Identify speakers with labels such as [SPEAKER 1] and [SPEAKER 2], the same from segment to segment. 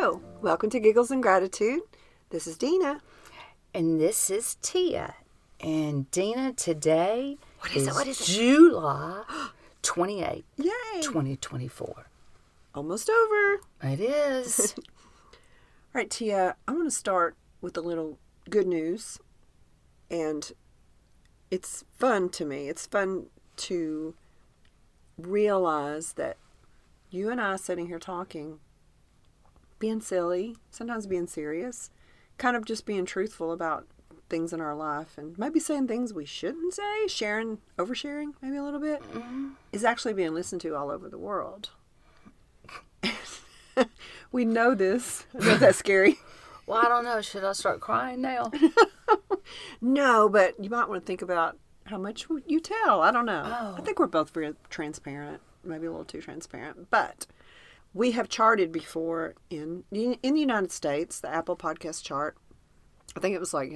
[SPEAKER 1] Hello, welcome to Giggles and Gratitude. This is Dena.
[SPEAKER 2] And this is Tia. And Dena, today
[SPEAKER 1] What is it?
[SPEAKER 2] July 28th,
[SPEAKER 1] Yay!
[SPEAKER 2] 2024.
[SPEAKER 1] Almost over.
[SPEAKER 2] It is.
[SPEAKER 1] All right, Tia, I want to start with a little good news. And it's fun to me. It's fun to realize that you and I sitting here talking, being silly, sometimes being serious, kind of just being truthful about things in our life and maybe saying things we shouldn't say, oversharing maybe a little bit, is actually being listened to all over the world. We know this. I know that's scary.
[SPEAKER 2] Well, I don't know. Should I start crying now?
[SPEAKER 1] No, but you might want to think about how much you tell. I don't know.
[SPEAKER 2] Oh.
[SPEAKER 1] I think we're both very transparent, maybe a little too transparent, but we have charted before in the United States, the Apple Podcast chart. I think it was like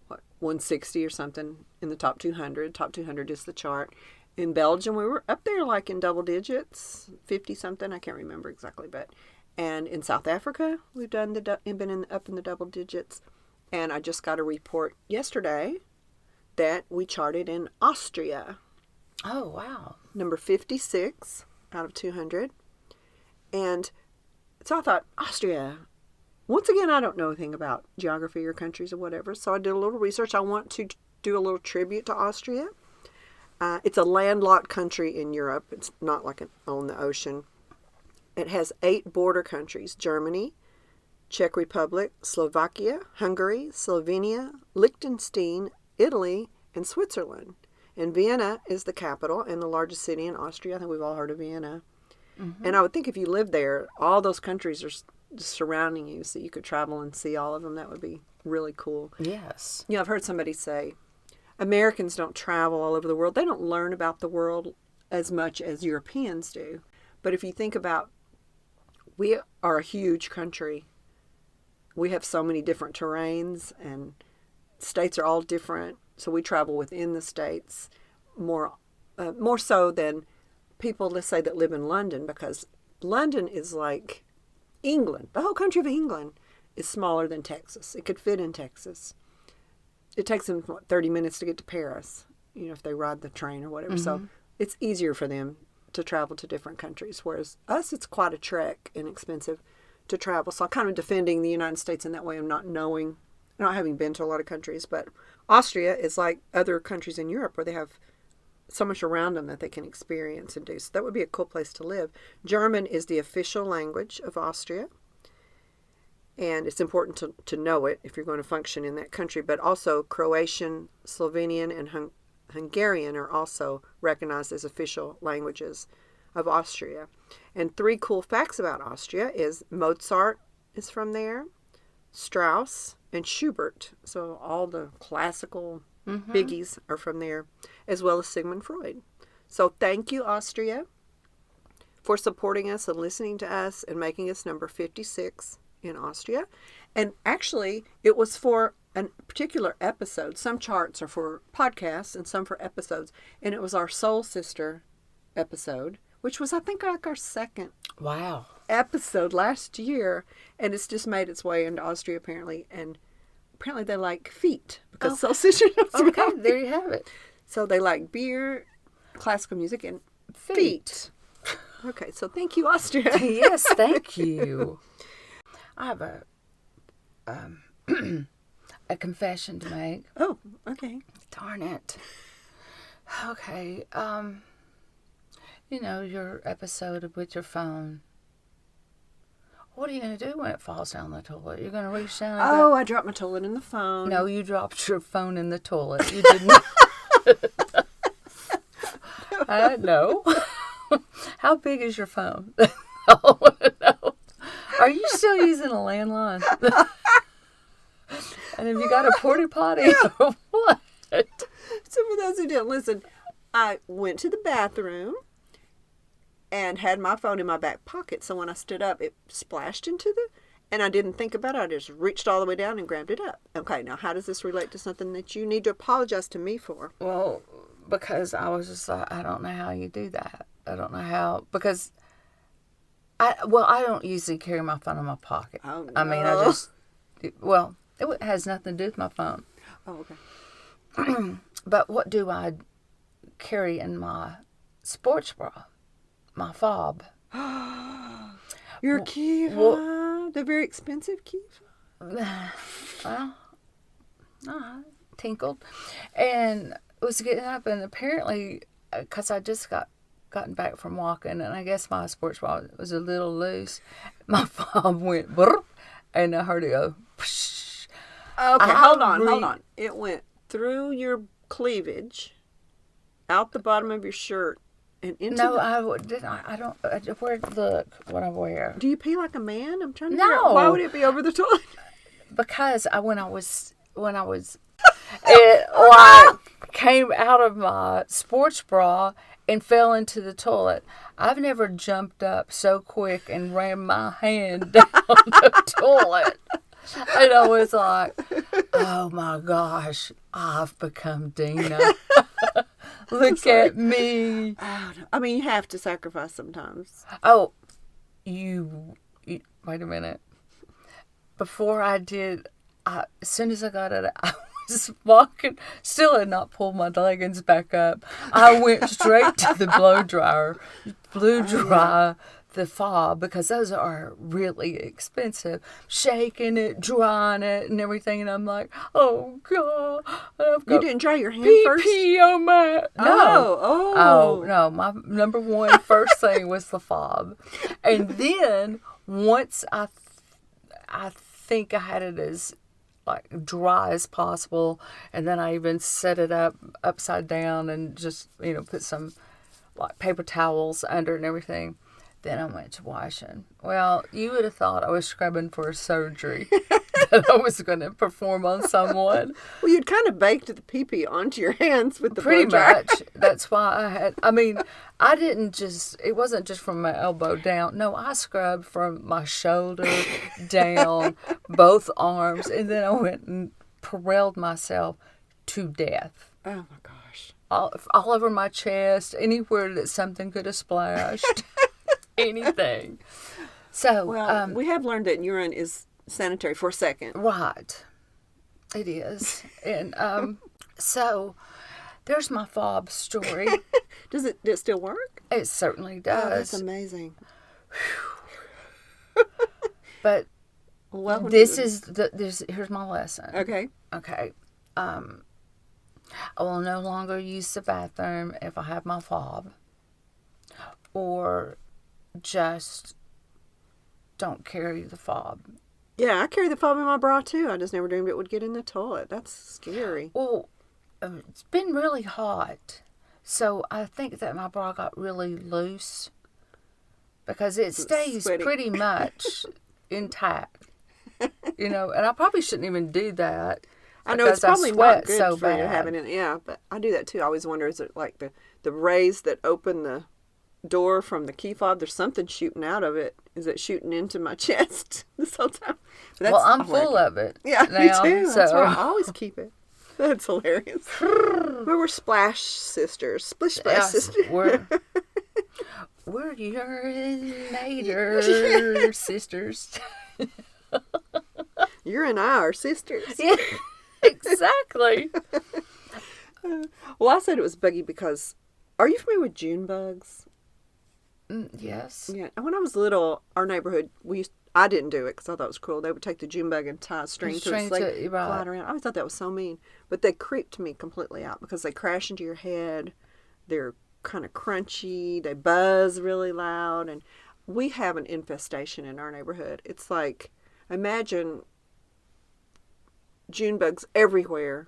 [SPEAKER 1] 160 or something in the top 200. Top 200 is the chart. In Belgium, we were up there like in double digits, 50 something. I can't remember exactly, but and in South Africa, we've done up in the double digits. And I just got a report yesterday that we charted in Austria.
[SPEAKER 2] Oh, wow.
[SPEAKER 1] Number 56 out of 200. And so I thought, Austria. Once again, I don't know anything about geography or countries or whatever, so I did a little research. I want to do a little tribute to Austria. It's a landlocked country in Europe. It's not like on the ocean. It has 8 border countries: Germany, Czech Republic, Slovakia, Hungary, Slovenia, Liechtenstein, Italy, and Switzerland. And Vienna is the capital and the largest city in Austria. I think we've all heard of Vienna. Mm-hmm. And I would think if you lived there, all those countries are just surrounding you, so you could travel and see all of them. That would be really cool.
[SPEAKER 2] Yes.
[SPEAKER 1] You know, I've heard somebody say, Americans don't travel all over the world. They don't learn about the world as much as Europeans do. But if you think about, we are a huge country. We have so many different terrains, and states are all different. So we travel within the states more so than people, let's say, that live in London, because London is like England. The whole country of England is smaller than Texas. It could fit in Texas. It takes them, 30 minutes to get to Paris, if they ride the train or whatever. Mm-hmm. So it's easier for them to travel to different countries, whereas us, it's quite a trek and expensive to travel. So I'm kind of defending the United States in that way of not having been to a lot of countries. But Austria is like other countries in Europe where they have so much around them that they can experience and do. So that would be a cool place to live. German is the official language of Austria. And it's important to know it if you're going to function in that country. But also Croatian, Slovenian, and Hungarian are also recognized as official languages of Austria. And 3 cool facts about Austria is Mozart is from there, Strauss, and Schubert. So all the classical biggies are from there, as well as Sigmund Freud. So thank you, Austria, for supporting us and listening to us and making us number 56 in Austria. And actually, it was for a particular episode. Some charts are for podcasts and some for episodes. And it was our Soul Sister episode, which was, I think, like our second episode last year. And it's just made its way into Austria, apparently. And apparently they like feet, because Soul Sister knows about
[SPEAKER 2] there you have it.
[SPEAKER 1] So they like beer, classical music, and feet. Okay, so thank you, Austria.
[SPEAKER 2] Yes, thank you. I have a confession to make.
[SPEAKER 1] Oh, okay.
[SPEAKER 2] Darn it. Okay, your episode with your phone. What are you going to do when it falls down the toilet? You're going to reach down and
[SPEAKER 1] I dropped my toilet in the phone.
[SPEAKER 2] No, you dropped your phone in the toilet. You didn't. No. How big is your phone? I want to know. Are you still using a landline? And have you got a porta potty or what?
[SPEAKER 1] So for those who didn't listen, I went to the bathroom and had my phone in my back pocket. So when I stood up, it splashed and I didn't think about it. I just reached all the way down and grabbed it up. Okay, now how does this relate to something that you need to apologize to me for?
[SPEAKER 2] Well, because I was just like, I don't know how you do that. I don't know how, because I don't usually carry my phone in my pocket.
[SPEAKER 1] Oh, no.
[SPEAKER 2] I mean, it has nothing to do with my phone.
[SPEAKER 1] Oh, okay.
[SPEAKER 2] But what do I carry in my sports bra? My fob.
[SPEAKER 1] Your key fob? The very expensive key fob?
[SPEAKER 2] Well, tinkled. And was getting up, and apparently, because I just gotten back from walking, and I guess my sports bra was a little loose, my fob went brrr, and I heard it go psh.
[SPEAKER 1] Okay, hold on. It went through your cleavage, out the bottom of your shirt, and into
[SPEAKER 2] I don't where look what I wear.
[SPEAKER 1] Do you pee like a man? I'm trying to figure out, why would it be over the toilet?
[SPEAKER 2] Because when I was it like came out of my sports bra and fell into the toilet. I've never jumped up so quick and ran my hand down the toilet. And I was like, oh my gosh, I've become Dena. Look at me.
[SPEAKER 1] I mean, you have to sacrifice sometimes.
[SPEAKER 2] Oh, you wait a minute. Before I did, as soon as I got it, I was walking, still had not pulled my leggings back up. I went straight to the blow dryer, blew dry the fob, because those are really expensive. Shaking it, drying it, and everything, and I'm like, oh God, I've got
[SPEAKER 1] You didn't dry your hand first?
[SPEAKER 2] pee on my
[SPEAKER 1] Oh
[SPEAKER 2] no. My number one first thing was the fob, and then once I think I had it as like dry as possible, and then I even set it up upside down and just put some like paper towels under and everything. Then I went to washing. Well, you would have thought I was scrubbing for a surgery that I was going to perform on someone.
[SPEAKER 1] Well, you'd kind of baked the pee-pee onto your hands with the
[SPEAKER 2] Pretty
[SPEAKER 1] blow dryer.
[SPEAKER 2] much. That's why I didn't just, it wasn't just from my elbow down. No, I scrubbed from my shoulder down, both arms, and then I went and parelled myself to death.
[SPEAKER 1] Oh, my gosh.
[SPEAKER 2] All over my chest, anywhere that something could have splashed. Anything. So,
[SPEAKER 1] well, we have learned that urine is sanitary for a second.
[SPEAKER 2] Right. It is. And so there's my fob story.
[SPEAKER 1] Does it still work?
[SPEAKER 2] It certainly does.
[SPEAKER 1] Oh, that's amazing.
[SPEAKER 2] But here's my lesson.
[SPEAKER 1] Okay.
[SPEAKER 2] I will no longer use the bathroom if I have my fob, or just don't carry the fob.
[SPEAKER 1] Yeah, I carry the fob in my bra too. I just never dreamed it would get in the toilet. That's scary.
[SPEAKER 2] Well, it's been really hot, so I think that my bra got really loose because it stays pretty much intact. And I probably shouldn't even do that.
[SPEAKER 1] I know it's probably not good
[SPEAKER 2] so
[SPEAKER 1] for you
[SPEAKER 2] bad.
[SPEAKER 1] having it. Yeah, but I do that too. I always wonder, is it like the rays that open the door from the key fob? There's something shooting out of it. Is it shooting into my chest this whole time?
[SPEAKER 2] Well, I'm full of it.
[SPEAKER 1] Yeah,
[SPEAKER 2] now,
[SPEAKER 1] me too.
[SPEAKER 2] So.
[SPEAKER 1] That's why I always keep it. That's hilarious. We're splash sisters. Splish splash sisters.
[SPEAKER 2] We're urinator sisters.
[SPEAKER 1] You and I are sisters.
[SPEAKER 2] Yeah, exactly.
[SPEAKER 1] Well, I said it was buggy because, are you familiar with June bugs?
[SPEAKER 2] Yes.
[SPEAKER 1] Yeah. When I was little, our neighborhood, I didn't do it because I thought it was cruel. They would take the June bug and tie a string to its leg, fly it around. I always thought that was so mean. But they creeped me completely out because they crash into your head. They're kind of crunchy. They buzz really loud. And we have an infestation in our neighborhood. It's like, imagine June bugs everywhere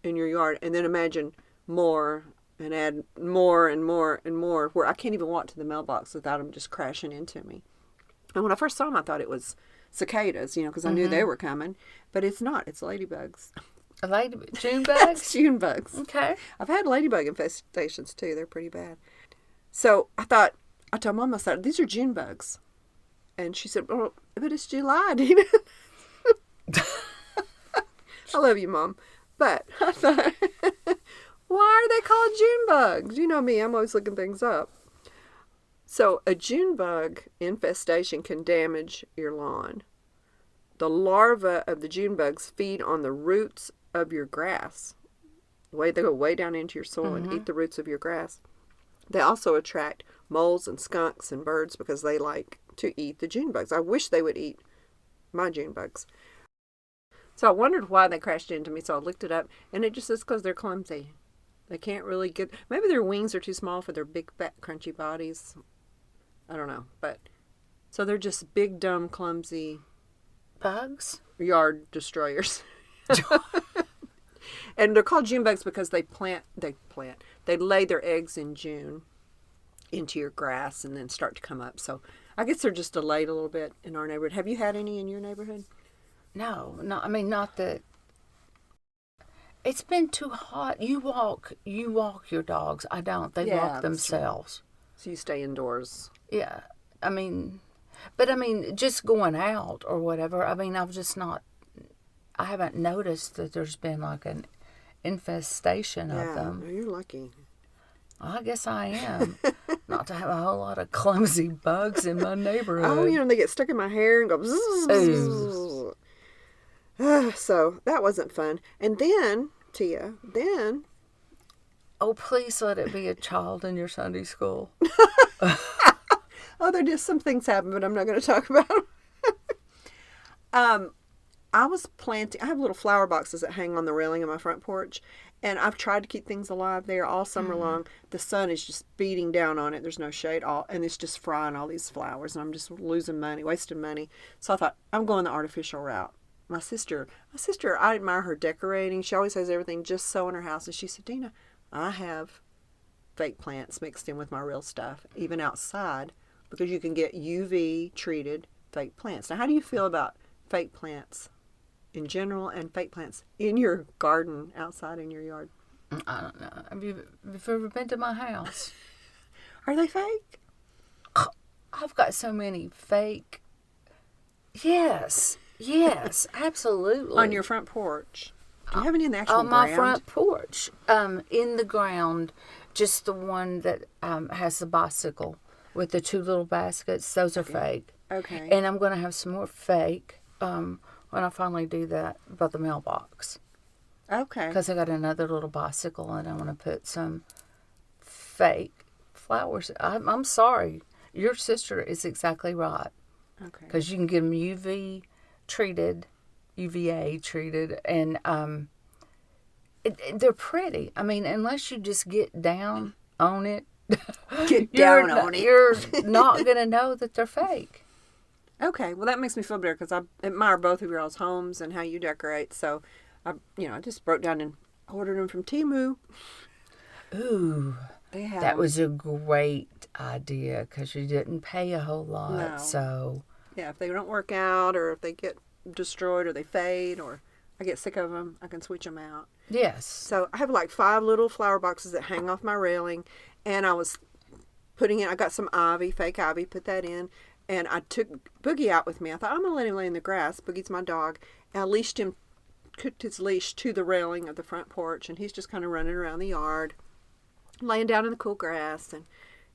[SPEAKER 1] in your yard, and then imagine more and add more and more and more, where I can't even walk to the mailbox without them just crashing into me. And when I first saw them, I thought it was cicadas, because I knew they were coming, but it's not. It's ladybugs.
[SPEAKER 2] June bugs?
[SPEAKER 1] June bugs.
[SPEAKER 2] Okay.
[SPEAKER 1] I've had ladybug infestations too. They're pretty bad. So I told Mom, I said, these are June bugs. And she said, well, but it's July, Dena. I love you, Mom. But I thought, why are they called June bugs? You know me, I'm always looking things up. So a June bug infestation can damage your lawn. The larvae of the June bugs feed on the roots of your grass. They go way down into your soil and eat the roots of your grass. They also attract moles and skunks and birds because they like to eat the June bugs. I wish they would eat my June bugs. So I wondered why they crashed into me, so I looked it up, and it just says because they're clumsy. They can't really get... Maybe their wings are too small for their big, fat, crunchy bodies. I don't know, but... So they're just big, dumb, clumsy...
[SPEAKER 2] Bugs?
[SPEAKER 1] Yard destroyers. And they're called June bugs because they lay their eggs in June into your grass and then start to come up. So I guess they're just delayed a little bit in our neighborhood. Have you had any in your neighborhood?
[SPEAKER 2] No, not that. It's been too hot. You walk your dogs. I don't. They walk themselves.
[SPEAKER 1] So you stay indoors.
[SPEAKER 2] Yeah. But just going out or whatever. I've just not. I haven't noticed that there's been like an infestation of them.
[SPEAKER 1] You're lucky.
[SPEAKER 2] I guess I am. Not to have a whole lot of clumsy bugs in my neighborhood.
[SPEAKER 1] Oh, they get stuck in my hair and go zzz. So that wasn't fun. And then, Tia,
[SPEAKER 2] oh, please let it be a child in your Sunday school.
[SPEAKER 1] Oh, there just some things happen, but I'm not going to talk about them. I was planting... I have little flower boxes that hang on the railing of my front porch, and I've tried to keep things alive there all summer long. The sun is just beating down on it. There's no shade, and it's just frying all these flowers, and I'm just losing money, wasting money. So I thought, I'm going the artificial route. My sister, I admire her decorating. She always has everything just so in her house, and she said, Dena, I have fake plants mixed in with my real stuff, even outside, because you can get UV treated fake plants. Now, how do you feel about fake plants in general and fake plants in your garden outside in your yard?
[SPEAKER 2] I don't know. Have you ever been to my house?
[SPEAKER 1] Are they fake?
[SPEAKER 2] I've got so many fake. Yes, absolutely.
[SPEAKER 1] On your front porch? Do you have any in the actual
[SPEAKER 2] on
[SPEAKER 1] ground?
[SPEAKER 2] my front porch, in the ground, just the one that has the bicycle with the two little baskets. Those are fake.
[SPEAKER 1] Okay.
[SPEAKER 2] And I'm going to have some more fake when I finally do that by the mailbox.
[SPEAKER 1] Okay.
[SPEAKER 2] Because I got another little bicycle and I want to put some fake flowers. I'm sorry. Your sister is exactly right.
[SPEAKER 1] Okay.
[SPEAKER 2] Because you can get them UVA treated, and they're pretty. Unless you just get down on it. You're not going to know that they're fake.
[SPEAKER 1] Okay, well that makes me feel better because I admire both of your all's homes and how you decorate. So, I just broke down and ordered them from Temu.
[SPEAKER 2] Ooh,
[SPEAKER 1] have
[SPEAKER 2] that was a great idea because you didn't pay a whole lot.
[SPEAKER 1] No.
[SPEAKER 2] So
[SPEAKER 1] yeah, if they don't work out or if they get destroyed or they fade or I get sick of them, I can switch them out.
[SPEAKER 2] Yes.
[SPEAKER 1] So I have like 5 little flower boxes that hang off my railing, and I was putting in. I got some ivy, fake ivy, put that in. And I took Boogie out with me. I thought, I'm going to let him lay in the grass. Boogie's my dog. And I cooked his leash to the railing of the front porch. And he's just kind of running around the yard, laying down in the cool grass. And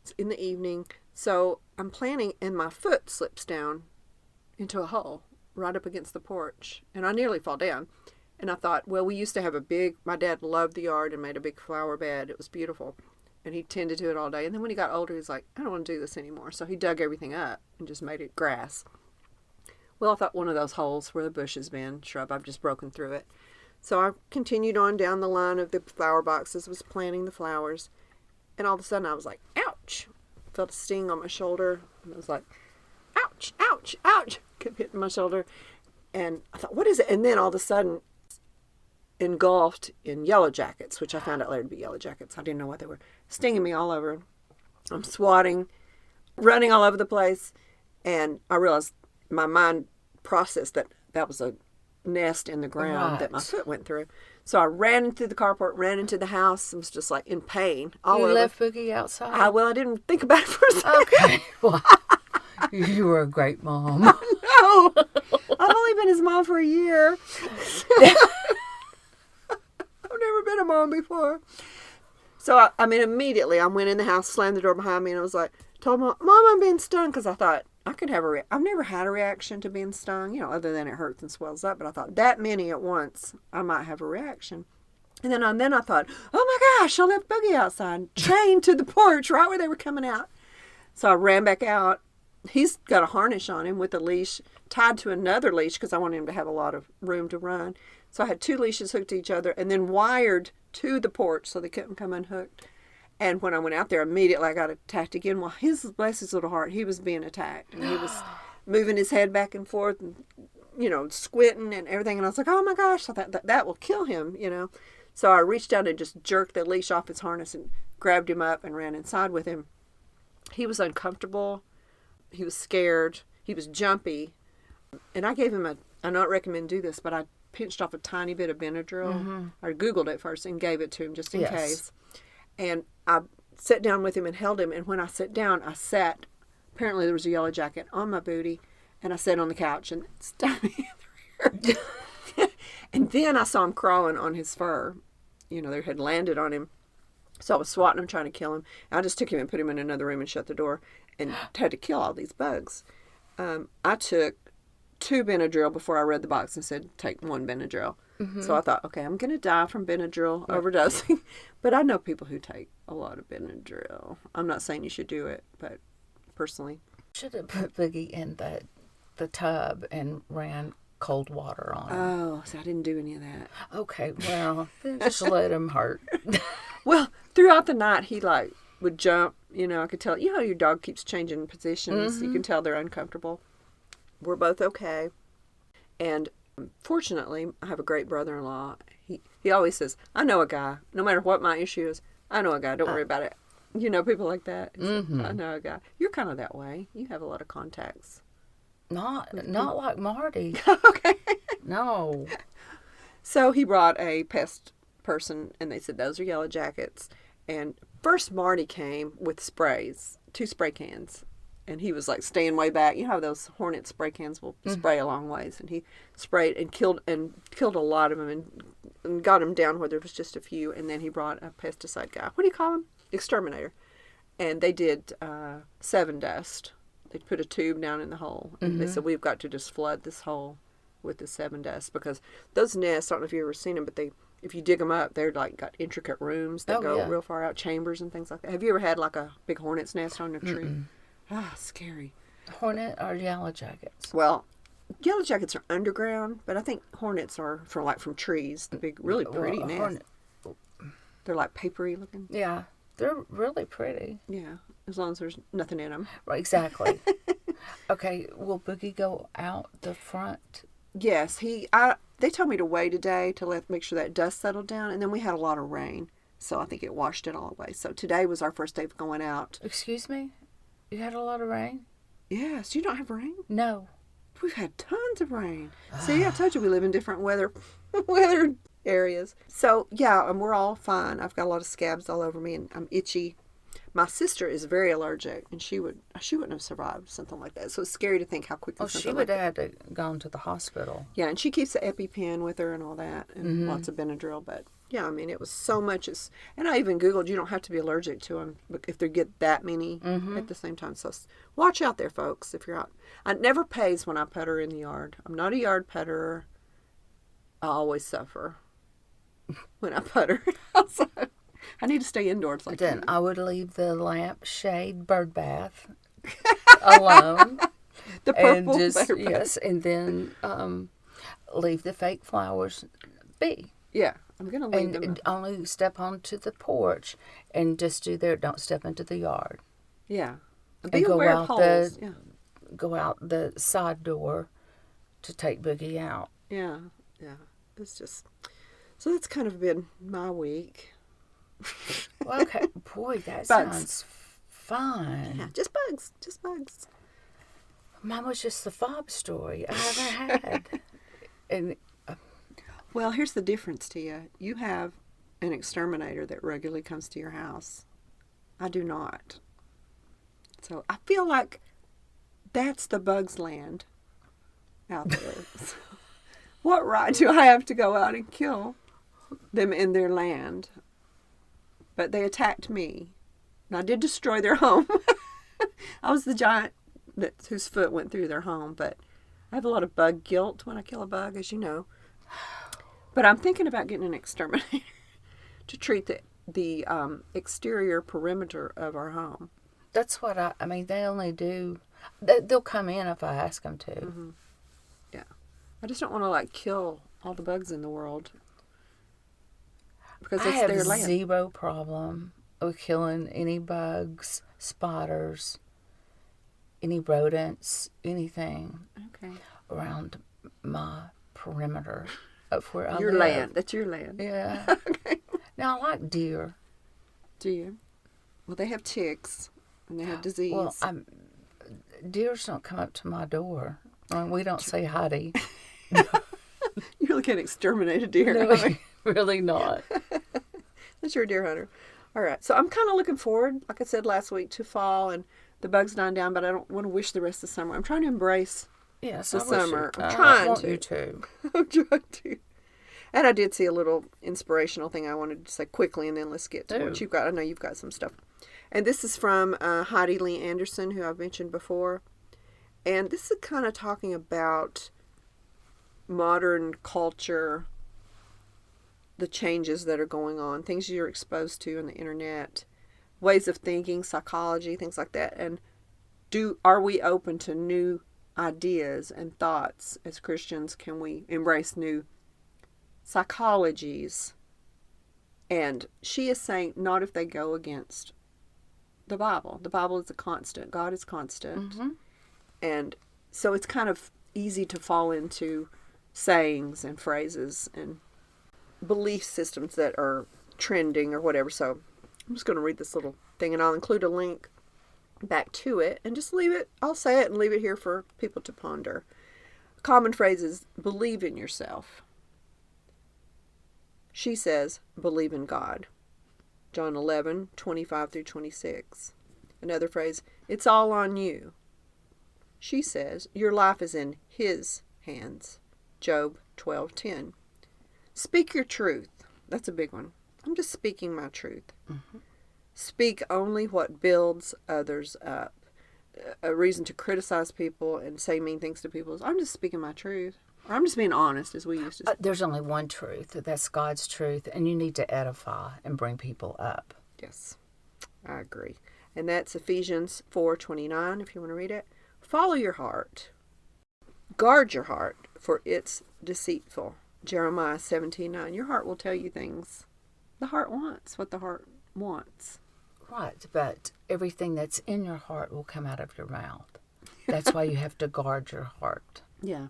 [SPEAKER 1] it's in the evening. So I'm planning, and my foot slips down into a hole right up against the porch. And I nearly fall down. And I thought, well, we used to have my dad loved the yard and made a big flower bed. It was beautiful. And he tended to it all day. And then when he got older, he was like, I don't want to do this anymore. So he dug everything up and just made it grass. Well, I thought one of those holes where the bush has been, shrub, I've just broken through it. So I continued on down the line of the flower boxes, was planting the flowers. And all of a sudden I was like, ouch. Felt a sting on my shoulder. And I was like, ouch, ouch, ouch. Kept hitting my shoulder. And I thought, what is it? And then all of a sudden, engulfed in yellow jackets, which I found out later to be yellow jackets. I didn't know what they were. Stinging me all over. I'm swatting, running all over the place, and I realized my mind processed that was a nest in the ground that my foot went through. So I ran through the carport, ran into the house, and was just like in pain all over.
[SPEAKER 2] You left Boogie outside?
[SPEAKER 1] I didn't think about it for a second.
[SPEAKER 2] Okay. Well, you were a great mom.
[SPEAKER 1] No. I've only been his mom for a year. I've never been a mom before. So, immediately I went in the house, slammed the door behind me, and I was like, told Mom, I'm being stung, because I thought I could have I've never had a reaction to being stung, other than it hurts and swells up. But I thought that many at once, I might have a reaction. And then I thought, oh my gosh, I left Boogie outside, chained to the porch right where they were coming out. So I ran back out. He's got a harness on him with a leash tied to another leash because I wanted him to have a lot of room to run. So I had 2 leashes hooked to each other and then wired to the porch so they couldn't come unhooked. And when I went out there, immediately I got attacked again. Well, bless his little heart, he was being attacked. And he was moving his head back and forth and, squinting and everything. And I was like, oh my gosh, I thought that will kill him, So I reached out and just jerked the leash off his harness and grabbed him up and ran inside with him. He was uncomfortable. He was scared. He was jumpy. And I gave him I don't recommend do this, but I pinched off a tiny bit of Benadryl. Mm-hmm. I Googled it first and gave it to him just in case. And I sat down with him and held him. And when I sat down, apparently there was a yellow jacket on my booty. And I sat on the couch and stabbed me in the rear. And then I saw him crawling on his fur. They had landed on him. So I was swatting him, trying to kill him. And I just took him and put him in another room and shut the door and had to kill all these bugs. I took 2 Benadryl before I read the box and said, take 1 Benadryl. Mm-hmm. So I thought, okay, I'm going to die from Benadryl overdosing. But I know people who take a lot of Benadryl. I'm not saying you should do it, but personally.
[SPEAKER 2] Should have put Boogie in the tub and ran cold water on him.
[SPEAKER 1] Oh, so I didn't do any of that.
[SPEAKER 2] Okay, well, just let him hurt.
[SPEAKER 1] Well, throughout the night, he would jump. I could tell. How your dog keeps changing positions. Mm-hmm. You can tell they're uncomfortable. We're both okay. And fortunately, I have a great brother-in-law. He always says, I know a guy. No matter what my issue is, I know a guy. Don't worry about it. People like that. Mm-hmm. I know a guy. You're kind of that way. You have a lot of contacts.
[SPEAKER 2] Not like Marty.
[SPEAKER 1] Okay.
[SPEAKER 2] No.
[SPEAKER 1] So he brought a pest person, and they said, those are yellow jackets. And first Marty came with sprays, 2 spray cans. And he was staying way back. You know how those Hornet spray cans will spray a long ways. And he sprayed and killed a lot of them and got them down where there was just a few. And then he brought a pesticide guy. What do you call him? Exterminator. And they did 7 dust. They put a tube down in the hole. And they said, we've got to just flood this hole with the 7 dust. Because those nests, I don't know if you've ever seen them, but if you dig them up, they're got intricate rooms that go real far out, chambers and things like that. Have you ever had a big hornet's nest on a tree? Mm-mm. Scary.
[SPEAKER 2] Hornet or yellow jackets?
[SPEAKER 1] Well, yellow jackets are underground, but I think hornets are from trees. The big, really pretty nests. They're papery looking.
[SPEAKER 2] Yeah, they're really pretty.
[SPEAKER 1] Yeah, as long as there's nothing in them.
[SPEAKER 2] Right, exactly. Okay, will Boogie go out the front?
[SPEAKER 1] Yes, they told me to wait a day to make sure that dust settled down, and then we had a lot of rain, so I think it washed it all away. So today was our first day of going out.
[SPEAKER 2] Excuse me? You had a lot of rain?
[SPEAKER 1] Yes. You don't have rain?
[SPEAKER 2] No.
[SPEAKER 1] We've had tons of rain. See, I told you we live in different weather areas. So, yeah, and we're all fine. I've got a lot of scabs all over me, and I'm itchy. My sister is very allergic, and she wouldn't have survived something like that. So it's scary to think how quickly something
[SPEAKER 2] she would have had to gone to the hospital.
[SPEAKER 1] Yeah, and she keeps the EpiPen with her and all that, and lots of Benadryl. But, yeah, I mean, it was so much. And I even Googled, you don't have to be allergic to them if they get that many at the same time. So watch out there, folks, if you're out. It never pays when I put her in the yard. I'm not a yard putter. I always suffer when I put her outside. I need to stay indoors like that.
[SPEAKER 2] Then I would leave the lampshade bird bath alone.
[SPEAKER 1] The purple
[SPEAKER 2] and
[SPEAKER 1] bird bath.
[SPEAKER 2] Yes, and then leave the fake flowers be.
[SPEAKER 1] Yeah, I'm going to leave
[SPEAKER 2] and
[SPEAKER 1] them.
[SPEAKER 2] Only step onto the porch and just do there. Don't step into the yard.
[SPEAKER 1] Yeah.
[SPEAKER 2] Be aware of holes. Go out the side door to take Boogie out.
[SPEAKER 1] Yeah, yeah. It's just... So that's kind of been my week.
[SPEAKER 2] Well, okay. Boy, that sounds fun.
[SPEAKER 1] Yeah, just bugs.
[SPEAKER 2] Mine was just the fob story I haven't had. And
[SPEAKER 1] well, here's the difference, Tia. You have an exterminator that regularly comes to your house. I do not. So I feel like that's the bugs' land out there. So, what right do I have to go out and kill them in their land? But they attacked me. And I did destroy their home. I was the giant whose foot went through their home, but I have a lot of bug guilt when I kill a bug, as you know. But I'm thinking about getting an exterminator to treat the exterior perimeter of our home.
[SPEAKER 2] That's what I mean, they only do, they'll come in if I ask them to.
[SPEAKER 1] Mm-hmm. Yeah. I just don't want to, like, kill all the bugs in the world. Because it's their land.
[SPEAKER 2] I have zero problem with killing any bugs, spiders, any rodents, anything around my perimeter of where I live.
[SPEAKER 1] Your land. That's your land.
[SPEAKER 2] Yeah. Okay. Now, I like deer.
[SPEAKER 1] Do you? Well, they have ticks and they have disease.
[SPEAKER 2] Well, deers don't come up to my door. I mean, we don't say howdy.
[SPEAKER 1] You really can't exterminate a deer.
[SPEAKER 2] No, really not.
[SPEAKER 1] That's your deer hunter. All right. So I'm kind of looking forward, like I said last week, to fall and the bugs dying down, but I don't want to wish the rest of the summer. I'm trying to embrace the summer. I'm trying to.
[SPEAKER 2] You too.
[SPEAKER 1] I'm trying to. And I did see a little inspirational thing I wanted to say quickly, and then let's get to what you've got. I know you've got some stuff. And this is from Heidi Lee Anderson, who I've mentioned before. And this is kind of talking about modern culture, the changes that are going on, things you're exposed to on the internet, ways of thinking, psychology, things like that. And are we open to new ideas and thoughts as Christians? Can we embrace new psychologies? And she is saying not if they go against the Bible. The Bible is a constant. God is constant. Mm-hmm. And so it's kind of easy to fall into sayings and phrases and belief systems that are trending or whatever. So I'm just going to read this little thing, and I'll include a link back to it and just leave it. I'll say it and leave it here for people to ponder. Common phrases: believe in yourself. She says, believe in God. John 11:25 through 26. Another phrase: it's all on you. She says, your life is in His hands. Job 12:10. Speak your truth. That's a big one. I'm just speaking my truth. Mm-hmm. Speak only what builds others up. A reason to criticize people and say mean things to people is, I'm just speaking my truth. Or I'm just being honest, as we used to say.
[SPEAKER 2] There's only one truth. That's God's truth. And you need to edify and bring people up.
[SPEAKER 1] Yes, I agree. And that's Ephesians 4:29, if you want to read it. Follow your heart. Guard your heart, for it's deceitful. Jeremiah 17:9. Your heart will tell you things the heart wants, what the heart wants.
[SPEAKER 2] Right, but everything that's in your heart will come out of your mouth. That's why you have to guard your heart.
[SPEAKER 1] Yeah.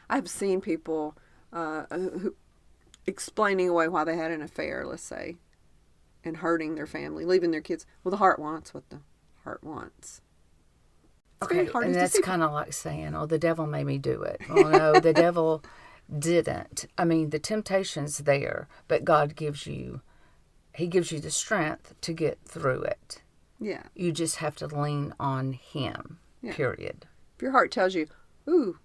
[SPEAKER 1] I've seen people who explaining away why they had an affair, let's say, and hurting their family, leaving their kids. Well, the heart wants what the heart wants. It's
[SPEAKER 2] okay, and that's kind of like saying, oh, the devil made me do it. Oh, no, the devil didn't. I mean, the temptation's there, but God gives you the strength to get through it.
[SPEAKER 1] Yeah.
[SPEAKER 2] You just have to lean on Him, period.
[SPEAKER 1] If your heart tells you, ooh,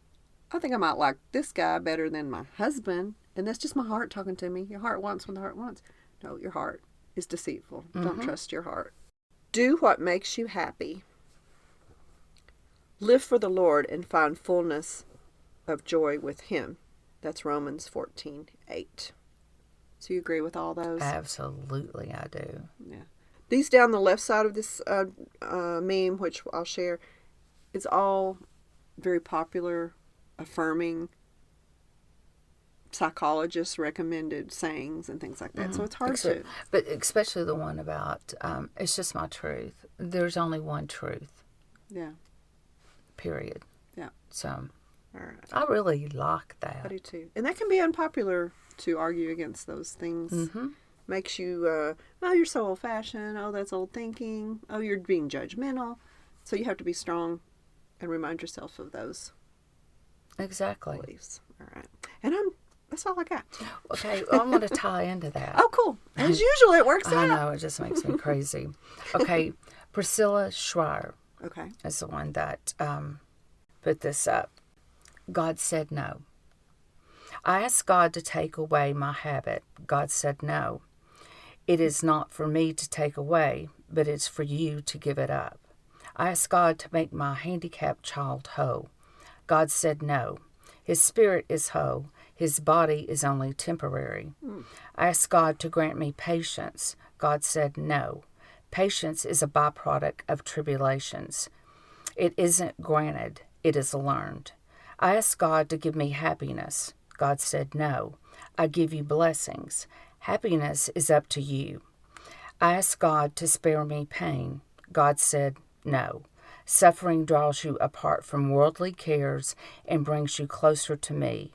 [SPEAKER 1] I think I might like this guy better than my husband, and that's just my heart talking to me. Your heart wants what the heart wants. No, your heart is deceitful. Mm-hmm. Don't trust your heart. Do what makes you happy. Live for the Lord and find fullness of joy with Him. That's Romans 14:8. So you agree with all those?
[SPEAKER 2] Absolutely, I do.
[SPEAKER 1] Yeah. These down the left side of this meme, which I'll share, is all very popular, affirming, psychologists recommended sayings and things like that. Mm-hmm. So it's hard to.
[SPEAKER 2] But especially the one about, it's just my truth. There's only one truth.
[SPEAKER 1] Yeah.
[SPEAKER 2] Period.
[SPEAKER 1] Yeah.
[SPEAKER 2] So,
[SPEAKER 1] all right.
[SPEAKER 2] I really like that.
[SPEAKER 1] I do too. And that can be unpopular to argue against those things. Mm-hmm. Makes you, oh, you're so old-fashioned. Oh, that's old thinking. Oh, you're being judgmental. So you have to be strong and remind yourself of those
[SPEAKER 2] exactly
[SPEAKER 1] beliefs. All right. And that's all I got.
[SPEAKER 2] Okay, well, I'm going to tie into that.
[SPEAKER 1] Oh, cool. As usual, it works out.
[SPEAKER 2] I know, it just makes me crazy. Okay, Priscilla Shirer.
[SPEAKER 1] Okay.
[SPEAKER 2] Is the one that put this up. God said no. I asked God to take away my habit. God said no. It is not for me to take away, but it's for you to give it up. I asked God to make my handicapped child whole. God said no. His spirit is whole. His body is only temporary. I asked God to grant me patience. God said no. Patience is a byproduct of tribulations. It isn't granted, it is learned. I asked God to give me happiness. God said no. I give you blessings. Happiness is up to you. I asked God to spare me pain. God said no. Suffering draws you apart from worldly cares and brings you closer to me.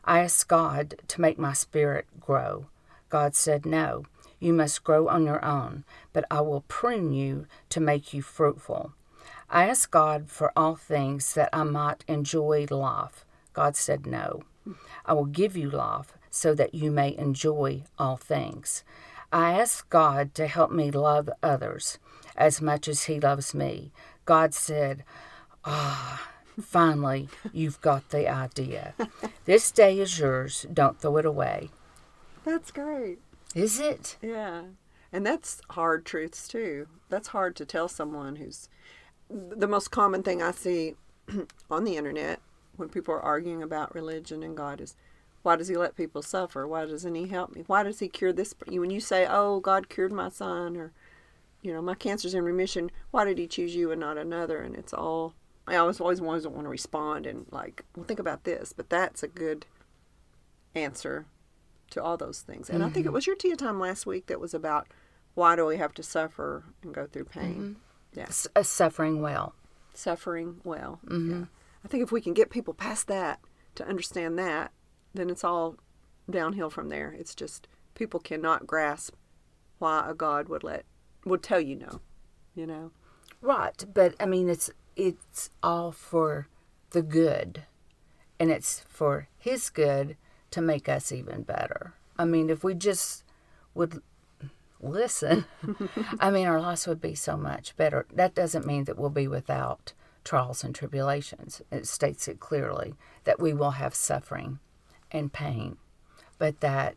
[SPEAKER 2] I asked God to make my spirit grow. God said no. You must grow on your own, but I will prune you to make you fruitful. I asked God for all things that I might enjoy life. God said no. I will give you life so that you may enjoy all things. I asked God to help me love others as much as He loves me. God said, finally, you've got the idea. This day is yours. Don't throw it away.
[SPEAKER 1] That's great.
[SPEAKER 2] Is it?
[SPEAKER 1] Yeah. And that's hard truths, too. That's hard to tell someone who's... The most common thing I see on the internet when people are arguing about religion and God is, why does He let people suffer? Why doesn't He help me? Why does He cure this? When you say, oh, God cured my son, or, my cancer's in remission, why did He choose you and not another? And it's all... I always want to respond and well, think about this. But that's a good answer to all those things. And I think it was your tea time last week that was about, why do we have to suffer and go through pain? Yeah.
[SPEAKER 2] Suffering well.
[SPEAKER 1] Suffering well. Yeah. I think if we can get people past that, to understand that, then it's all downhill from there. It's just people cannot grasp why a God would tell you no,
[SPEAKER 2] Right, but I mean it's all for the good, and it's for His good to make us even better. I mean, if we just would listen, I mean, our lives would be so much better. That doesn't mean that we'll be without trials and tribulations. It states it clearly that we will have suffering and pain, but that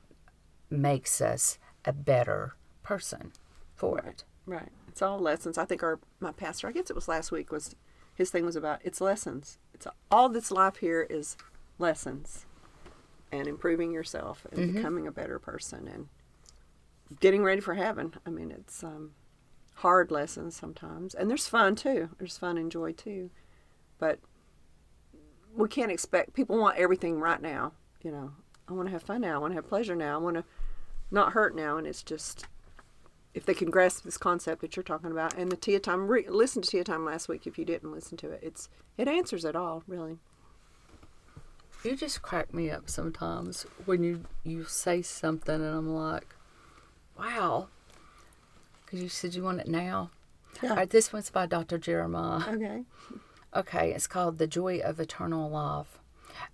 [SPEAKER 2] makes us a better person for it.
[SPEAKER 1] Right. It's all lessons. I think my pastor, I guess it was last week, his thing was about, it's lessons. It's all this life here is lessons and improving yourself and becoming a better person and getting ready for heaven. I mean, it's hard lessons sometimes. And there's fun, too. There's fun and joy, too. But we can't expect... People want everything right now. I want to have fun now. I want to have pleasure now. I want to not hurt now. And it's just... If they can grasp this concept that you're talking about. And the Tia Time... Listen to Tia Time last week if you didn't listen to it. It answers it all, really.
[SPEAKER 2] You just crack me up sometimes when you say something and I'm like, wow. Because you said you want it now.
[SPEAKER 1] Yeah.
[SPEAKER 2] All right, this one's by Dr. Jeremiah.
[SPEAKER 1] Okay.
[SPEAKER 2] Okay, it's called The Joy of Eternal Life.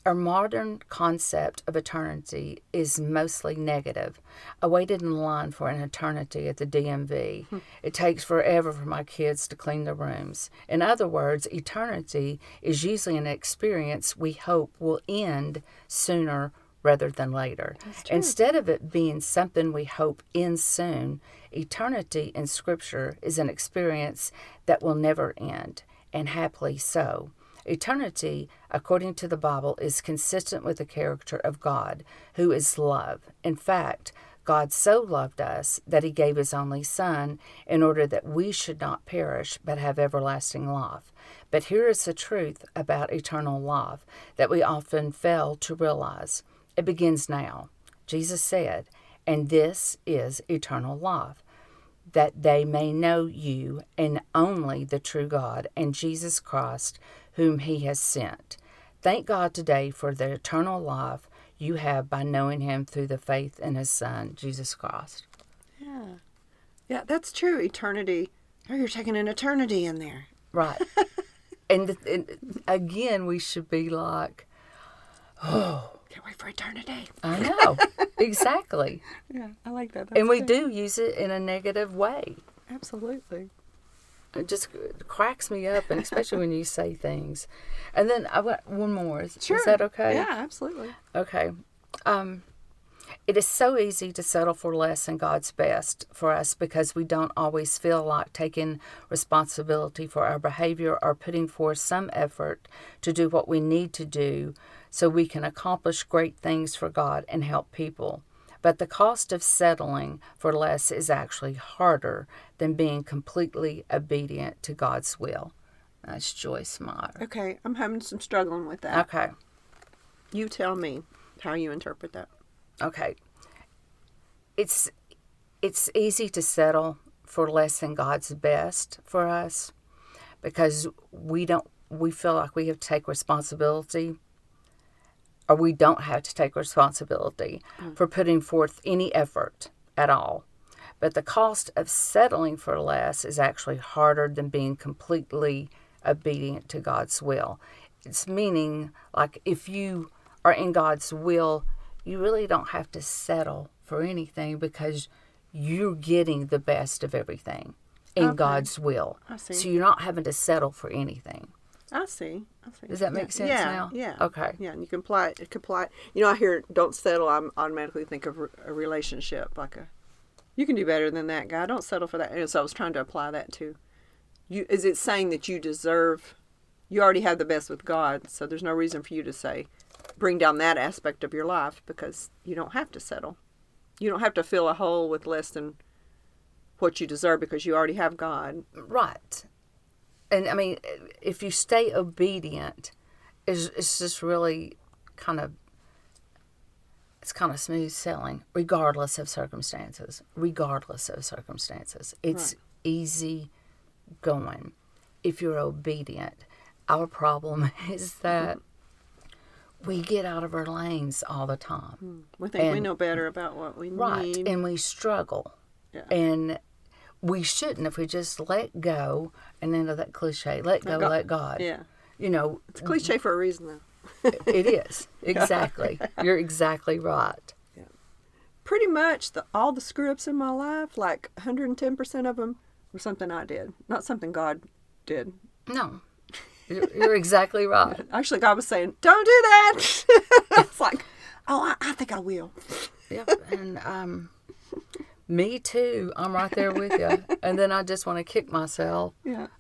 [SPEAKER 2] Our modern concept of eternity is mostly negative. I waited in line for an eternity at the DMV. It takes forever for my kids to clean their rooms. In other words, eternity is usually an experience we hope will end sooner rather than later. Instead of it being something we hope ends soon, eternity in Scripture is an experience that will never end, and happily so. Eternity, according to the Bible, is consistent with the character of God, who is love. In fact, God so loved us that He gave His only Son in order that we should not perish but have everlasting life. But here is the truth about eternal life that we often fail to realize. It begins now. Jesus said, "And this is eternal life, that they may know you and only the true God and Jesus Christ, whom He has sent." Thank God today for the eternal life you have by knowing Him through the faith in His Son, Jesus Christ.
[SPEAKER 1] Yeah. Yeah, that's true. Eternity. Oh, you're taking an eternity in there.
[SPEAKER 2] Right. and again, we should be like, oh.
[SPEAKER 1] Can't wait for eternity.
[SPEAKER 2] I know. Exactly.
[SPEAKER 1] Yeah, I like that.
[SPEAKER 2] And we do use it in a negative way.
[SPEAKER 1] Absolutely.
[SPEAKER 2] It just cracks me up, and especially when you say things. And then I've got one more. Is that okay?
[SPEAKER 1] Yeah, absolutely.
[SPEAKER 2] Okay. It is so easy to settle for less than God's best for us because we don't always feel like taking responsibility for our behavior or putting forth some effort to do what we need to do so we can accomplish great things for God and help people. But the cost of settling for less is actually harder than being completely obedient to God's will. That's Joyce Meyer.
[SPEAKER 1] Okay, I'm having some struggling with that.
[SPEAKER 2] Okay.
[SPEAKER 1] You tell me how you interpret that.
[SPEAKER 2] Okay. It's easy to settle for less than God's best for us because we feel like we have to take responsibility, or we don't have to take responsibility for putting forth any effort at all. But the cost of settling for less is actually harder than being completely obedient to God's will. It's meaning, like, if you are in God's will, you really don't have to settle for anything because you're getting the best of everything in God's will.
[SPEAKER 1] I see.
[SPEAKER 2] So you're not having to settle for anything.
[SPEAKER 1] I see.
[SPEAKER 2] Does that make sense now?
[SPEAKER 1] Yeah.
[SPEAKER 2] Okay.
[SPEAKER 1] Yeah, and you can apply it. You know, I hear "don't settle." I automatically think of a relationship, like you can do better than that guy. Don't settle for that. And so I was trying to apply that to you. Is it saying that you deserve? You already have the best with God, so there's no reason for you to say, bring down that aspect of your life because you don't have to settle. You don't have to fill a hole with less than what you deserve because you already have God.
[SPEAKER 2] Right. And I mean, if you stay obedient, it's just really it's kind of smooth sailing, regardless of circumstances. It's easy going if you're obedient. Our problem is that we get out of our lanes all the time.
[SPEAKER 1] We think we know better about what we need.
[SPEAKER 2] And we struggle.
[SPEAKER 1] Yeah.
[SPEAKER 2] And we shouldn't if we just let go, and into that cliche, let go, let God.
[SPEAKER 1] Yeah.
[SPEAKER 2] You know.
[SPEAKER 1] It's a cliche for a reason, though.
[SPEAKER 2] It is. Exactly. You're exactly right.
[SPEAKER 1] Yeah. Pretty much all the screw-ups in my life, like 110% of them were something I did, not something God did.
[SPEAKER 2] No. You're exactly right.
[SPEAKER 1] Actually, God was saying, don't do that. It's like, oh, I think I will.
[SPEAKER 2] Yep. And me too. I'm right there with you. And then I just want to kick myself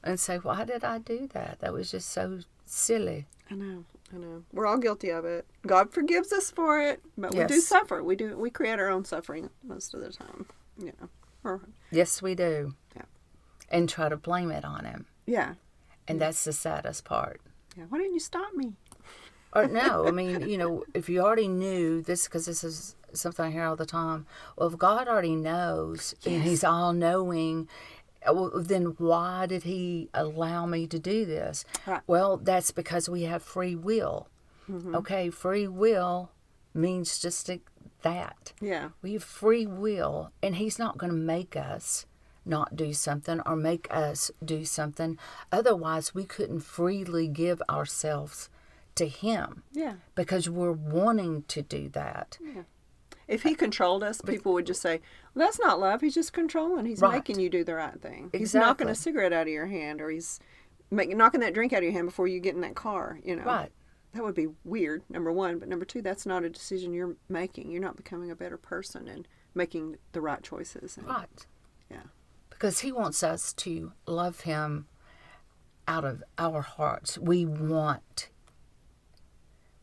[SPEAKER 2] and say, why did I do that? That was just so silly.
[SPEAKER 1] I know. We're all guilty of it. God forgives us for it, but we do suffer. We create our own suffering most of the time. You know.
[SPEAKER 2] Yes, we do.
[SPEAKER 1] Yeah.
[SPEAKER 2] And try to blame it on Him.
[SPEAKER 1] Yeah.
[SPEAKER 2] And that's the saddest part.
[SPEAKER 1] Yeah. Why didn't you stop me?
[SPEAKER 2] Or no, I mean, you know, if you already knew this, because this is something I hear all the time. Well, if God already knows and He's all-knowing, well, then why did He allow me to do this?
[SPEAKER 1] Right.
[SPEAKER 2] Well, that's because we have free will.
[SPEAKER 1] Mm-hmm.
[SPEAKER 2] Okay, free will means just that.
[SPEAKER 1] Yeah.
[SPEAKER 2] We have free will, and He's not going to make us not do something or make us do something. Otherwise, we couldn't freely give ourselves to Him.
[SPEAKER 1] Yeah.
[SPEAKER 2] Because we're wanting to do that.
[SPEAKER 1] Yeah. If He controlled us, people would just say, well, that's not love. He's just controlling. He's making you do the right thing.
[SPEAKER 2] Exactly.
[SPEAKER 1] He's knocking a cigarette out of your hand, or he's knocking that drink out of your hand before you get in that car, you know.
[SPEAKER 2] Right.
[SPEAKER 1] That would be weird, number one. But number two, that's not a decision you're making. You're not becoming a better person and making the right choices.
[SPEAKER 2] Right.
[SPEAKER 1] Yeah.
[SPEAKER 2] Because He wants us to love Him out of our hearts. We want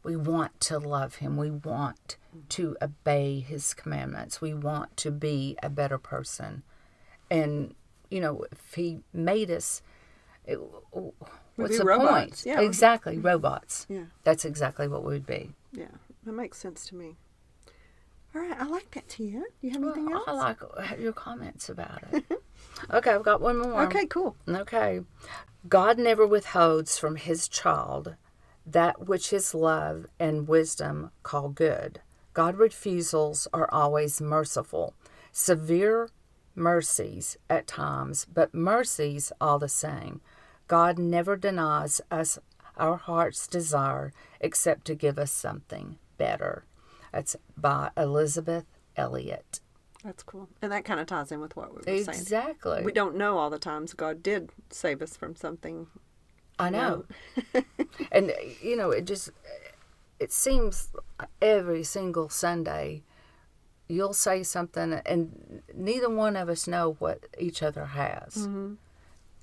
[SPEAKER 2] to love Him. We want to obey His commandments. We want to be a better person. And, you know, if He made us, what's the
[SPEAKER 1] robots.
[SPEAKER 2] point?
[SPEAKER 1] Yeah.
[SPEAKER 2] Exactly, robots.
[SPEAKER 1] Yeah.
[SPEAKER 2] That's exactly what we would be.
[SPEAKER 1] Yeah, that makes sense to me. All right, I like that, Tia. Do you have anything else?
[SPEAKER 2] I like your comments about it. Okay, I've got one more.
[SPEAKER 1] Okay, cool.
[SPEAKER 2] Okay. God never withholds from His child that which His love and wisdom call good. God's refusals are always merciful. Severe mercies at times, but mercies all the same. God never denies us our heart's desire except to give us something better. That's by Elizabeth Elliot.
[SPEAKER 1] That's cool. And that kind of ties in with what we were saying.
[SPEAKER 2] Exactly.
[SPEAKER 1] We don't know all the times God did save us from something.
[SPEAKER 2] I know. And, you know, it seems every single Sunday you'll say something and neither one of us know what each other has.
[SPEAKER 1] Mm-hmm.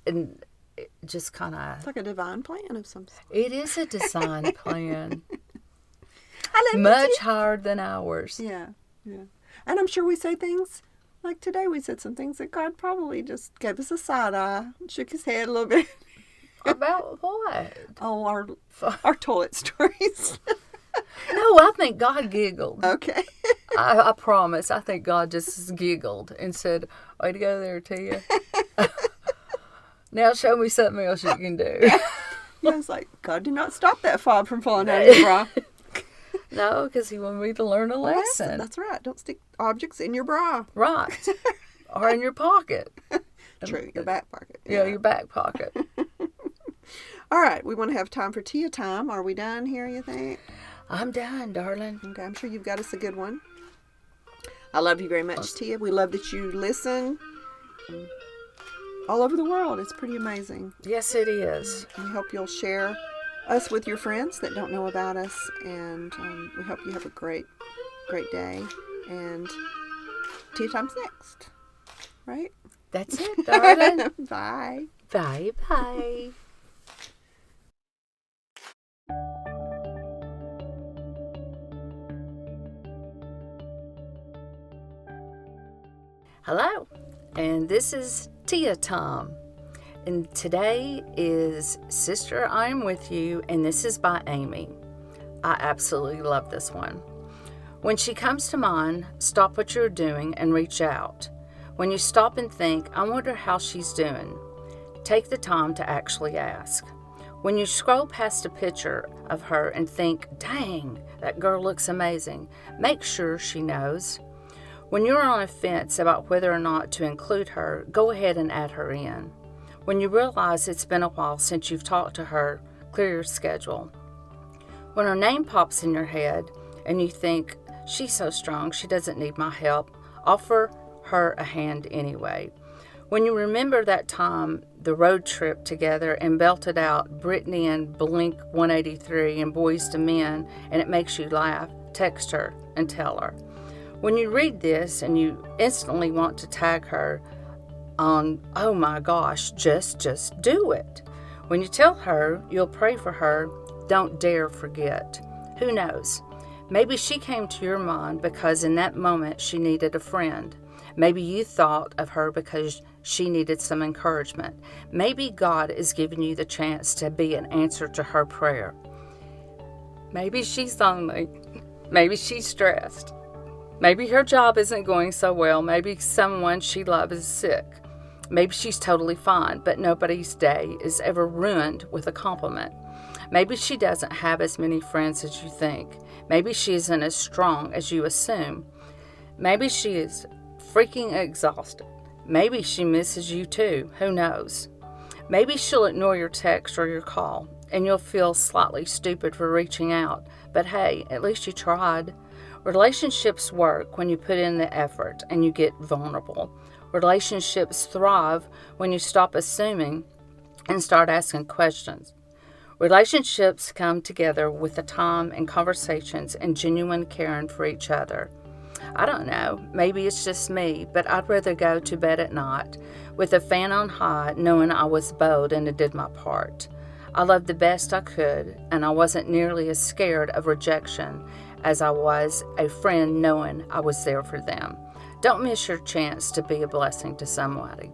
[SPEAKER 2] And it just kind of...
[SPEAKER 1] It's like a divine plan of some sort.
[SPEAKER 2] It is a design plan.
[SPEAKER 1] I love
[SPEAKER 2] Much
[SPEAKER 1] it.
[SPEAKER 2] higher than ours.
[SPEAKER 1] Yeah, yeah. And I'm sure we say things, like today we said some things that God probably just gave us a side eye, shook his head a little bit.
[SPEAKER 2] About what?
[SPEAKER 1] Oh, our toilet stories.
[SPEAKER 2] No, I think God giggled.
[SPEAKER 1] Okay.
[SPEAKER 2] I promise. I think God just giggled and said, way to go there, Tia. Now show me something else you can do.
[SPEAKER 1] I was like, God did not stop that fob from falling out of your bra.
[SPEAKER 2] No, because he wanted me to learn a lesson.
[SPEAKER 1] That's right. Don't stick objects in your bra.
[SPEAKER 2] Right. Or in your pocket.
[SPEAKER 1] True, your back pocket.
[SPEAKER 2] Yeah, your back pocket.
[SPEAKER 1] All right, we want to have time for Tia time. Are we done here, you think?
[SPEAKER 2] I'm done, darling.
[SPEAKER 1] Okay, I'm sure you've got us a good one. I love you very much, Tia. We love that you listen all over the world. It's pretty amazing.
[SPEAKER 2] Yes, it is.
[SPEAKER 1] We hope you'll share us with your friends that don't know about us. And we hope you have a great day. And Tia time's next. Right?
[SPEAKER 2] That's it, darling.
[SPEAKER 1] Bye.
[SPEAKER 2] Bye-bye. Hello, and this is Tia Tom, and today is Sister I'm With You, and this is by Amy. I absolutely love this one. When she comes to mind, stop what you're doing and reach out. When you stop and think, I wonder how she's doing, take the time to actually ask. When you scroll past a picture of her and think, dang, that girl looks amazing, make sure she knows. When you're on a fence about whether or not to include her, go ahead and add her in. When you realize it's been a while since you've talked to her, clear your schedule. When her name pops in your head and you think, she's so strong, she doesn't need my help, offer her a hand anyway. When you remember that time, the road trip together, and belted out Britney and Blink 183 and Boys to Men, and it makes you laugh, text her and tell her. When you read this and you instantly want to tag her on, oh my gosh, just do it. When you tell her you'll pray for her, don't dare forget. Who knows? Maybe she came to your mind because in that moment she needed a friend. Maybe you thought of her because she needed some encouragement. Maybe God is giving you the chance to be an answer to her prayer. Maybe she's lonely. Maybe she's stressed. Maybe her job isn't going so well. Maybe someone she loves is sick. Maybe she's totally fine, but nobody's day is ever ruined with a compliment. Maybe she doesn't have as many friends as you think. Maybe she isn't as strong as you assume. Maybe she is freaking exhausted. Maybe she misses you too. Who knows? Maybe she'll ignore your text or your call, and you'll feel slightly stupid for reaching out. But hey, at least you tried. Relationships work when you put in the effort and you get vulnerable. Relationships thrive when you stop assuming and start asking questions. Relationships come together with the time and conversations and genuine caring for each other. I don't know, maybe it's just me, but I'd rather go to bed at night with a fan on high, knowing I was bold and I did my part. I loved the best I could, and I wasn't nearly as scared of rejection as I was a friend knowing I was there for them. Don't miss your chance to be a blessing to somebody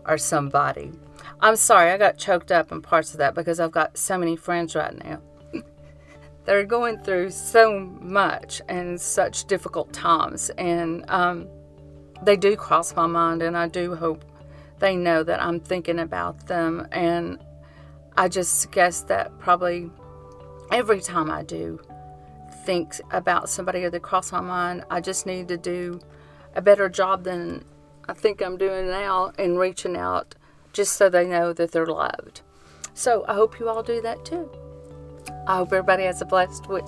[SPEAKER 2] or somebody. I'm sorry, I got choked up in parts of that because I've got so many friends right now. They're going through so much and such difficult times, and they do cross my mind, and I do hope they know that I'm thinking about them. And I just guess that probably every time I do think about somebody or they cross my mind, I just need to do a better job than I think I'm doing now in reaching out just so they know that they're loved. So I hope you all do that too. I hope everybody has a blessed week.